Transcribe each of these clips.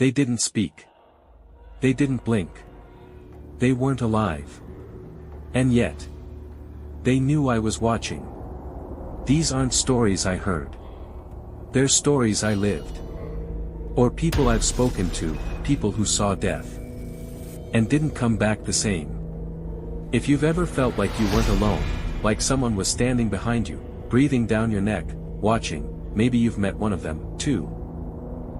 They didn't speak. They didn't blink. They weren't alive. And yet, they knew I was watching. These aren't stories I heard. They're stories I lived. Or people I've spoken to, people who saw death and didn't come back the same. If you've ever felt like you weren't alone, like someone was standing behind you, breathing down your neck, watching, maybe you've met one of them, too.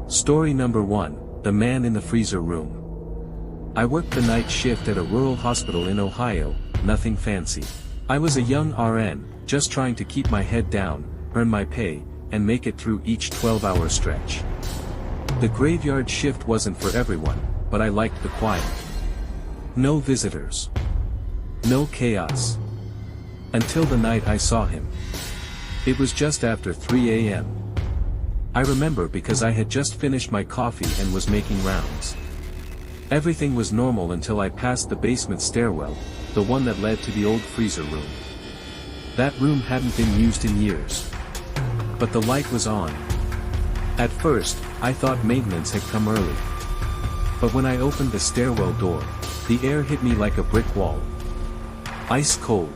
Story number 1, The Man in the Freezer Room. I worked the night shift at a rural hospital in Ohio, nothing fancy. I was a young RN, just trying to keep my head down, earn my pay, and make it through each 12-hour stretch. The graveyard shift wasn't for everyone, but I liked the quiet. No visitors. No chaos. Until the night I saw him. It was just after 3 a.m. I remember because I had just finished my coffee and was making rounds. Everything was normal until I passed the basement stairwell, the one that led to the old freezer room. That room hadn't been used in years. But the light was on. At first, I thought maintenance had come early. But when I opened the stairwell door, the air hit me like a brick wall. Ice cold.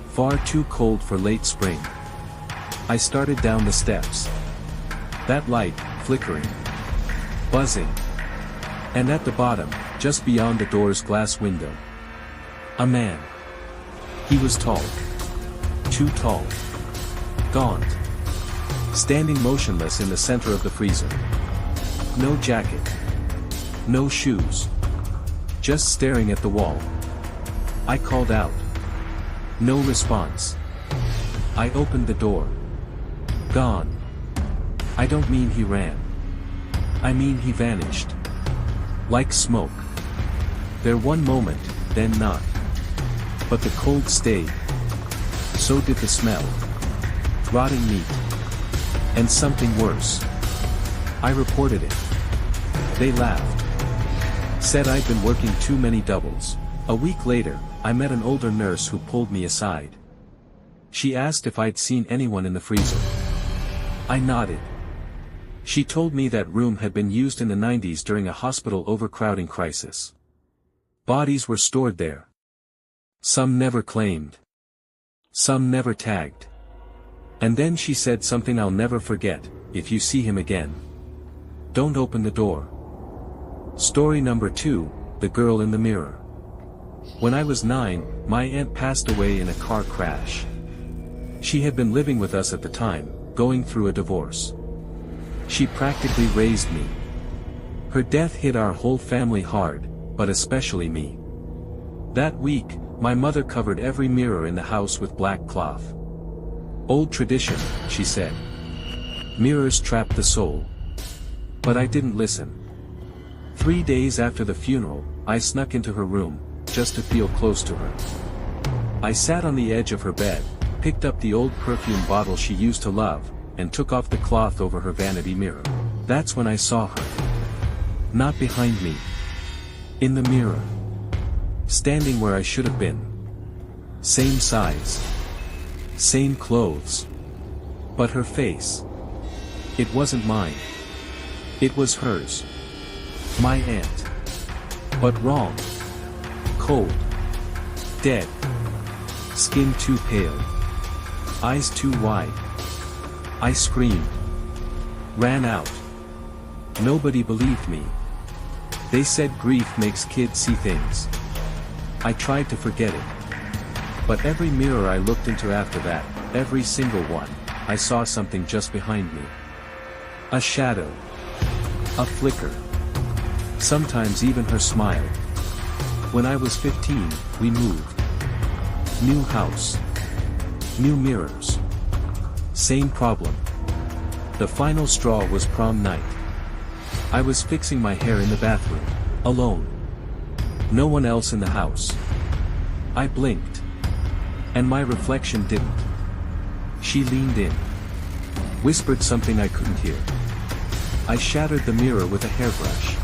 Far too cold for late spring. I started down the steps. That light, flickering. Buzzing. And at the bottom, just beyond the door's glass window. A man. He was tall. Too tall. Gaunt. Standing motionless in the center of the freezer. No jacket. No shoes. Just staring at the wall. I called out. No response. I opened the door. Gone. I don't mean he ran. I mean he vanished. Like smoke. There one moment, then not. But the cold stayed. So did the smell. Rotting meat. And something worse. I reported it. They laughed. Said I'd been working too many doubles. A week later, I met an older nurse who pulled me aside. She asked if I'd seen anyone in the freezer. I nodded. She told me that room had been used in the 90s during a hospital overcrowding crisis. Bodies were stored there. Some never claimed. Some never tagged. And then she said something I'll never forget: if you see him again, don't open the door. Story number 2, The Girl in the Mirror. When I was 9, my aunt passed away in a car crash. She had been living with us at the time, going through a divorce. She practically raised me. Her death hit our whole family hard, but especially me. That week, my mother covered every mirror in the house with black cloth. Old tradition, she said. Mirrors trap the soul. But I didn't listen. 3 days after the funeral, I snuck into her room, just to feel close to her. I sat on the edge of her bed, picked up the old perfume bottle she used to love, and took off the cloth over her vanity mirror. That's when I saw her. Not behind me. In the mirror. Standing where I should have been. Same size. Same clothes. But her face. It wasn't mine. It was hers. My aunt. But wrong. Cold. Dead. Skin too pale. Eyes too wide. I screamed. Ran out. Nobody believed me. They said grief makes kids see things. I tried to forget it. But every mirror I looked into after that, every single one, I saw something just behind me. A shadow. A flicker. Sometimes even her smile. When I was 15, we moved. New house. New mirrors. Same problem. The final straw was prom night. I was fixing my hair in the bathroom, alone. No one else in the house. I blinked. And my reflection didn't. She leaned in. Whispered something I couldn't hear. I shattered the mirror with a hairbrush.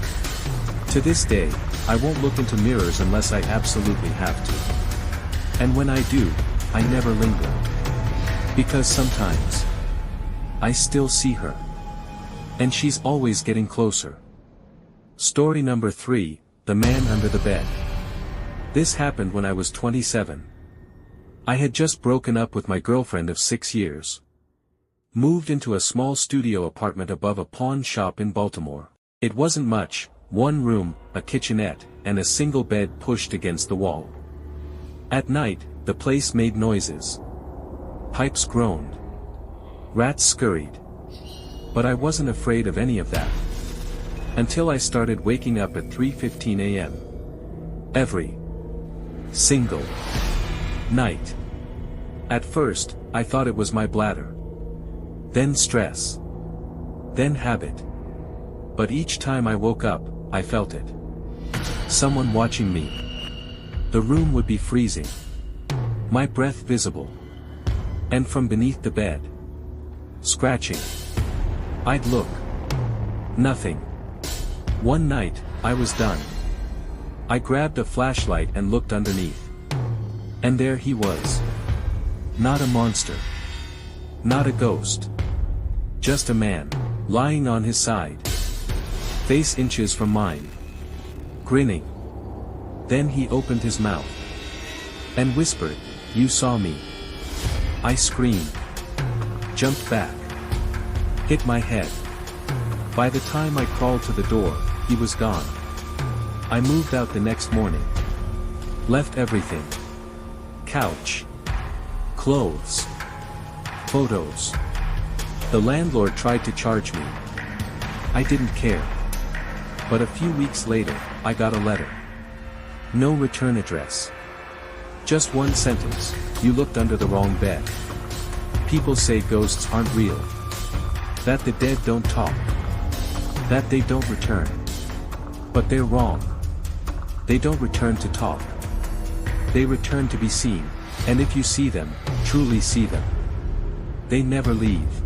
To this day, I won't look into mirrors unless I absolutely have to. And when I do, I never linger. Because sometimes, I still see her. And she's always getting closer. Story number 3, The Man Under the Bed. This happened when I was 27. I had just broken up with my girlfriend of 6 years. Moved into a small studio apartment above a pawn shop in Baltimore. It wasn't much, one room, a kitchenette, and a single bed pushed against the wall. At night, the place made noises. Pipes groaned. Rats scurried. But I wasn't afraid of any of that. Until I started waking up at 3:15 a.m. Every single night. At first, I thought it was my bladder. Then stress. Then habit. But each time I woke up, I felt it. Someone watching me. The room would be freezing. My breath visible. And from beneath the bed. Scratching. I'd look. Nothing. One night, I was done. I grabbed a flashlight and looked underneath. And there he was. Not a monster. Not a ghost. Just a man, lying on his side. Face inches from mine. Grinning. Then he opened his mouth. And whispered, "You saw me." I screamed. Jumped back. Hit my head. By the time I crawled to the door, he was gone. I moved out the next morning. Left everything. Couch. Clothes. Photos. The landlord tried to charge me. I didn't care. But a few weeks later, I got a letter. No return address. Just one sentence, "You looked under the wrong bed." People say ghosts aren't real. That the dead don't talk. That they don't return. But they're wrong. They don't return to talk. They return to be seen, and if you see them, truly see them. They never leave.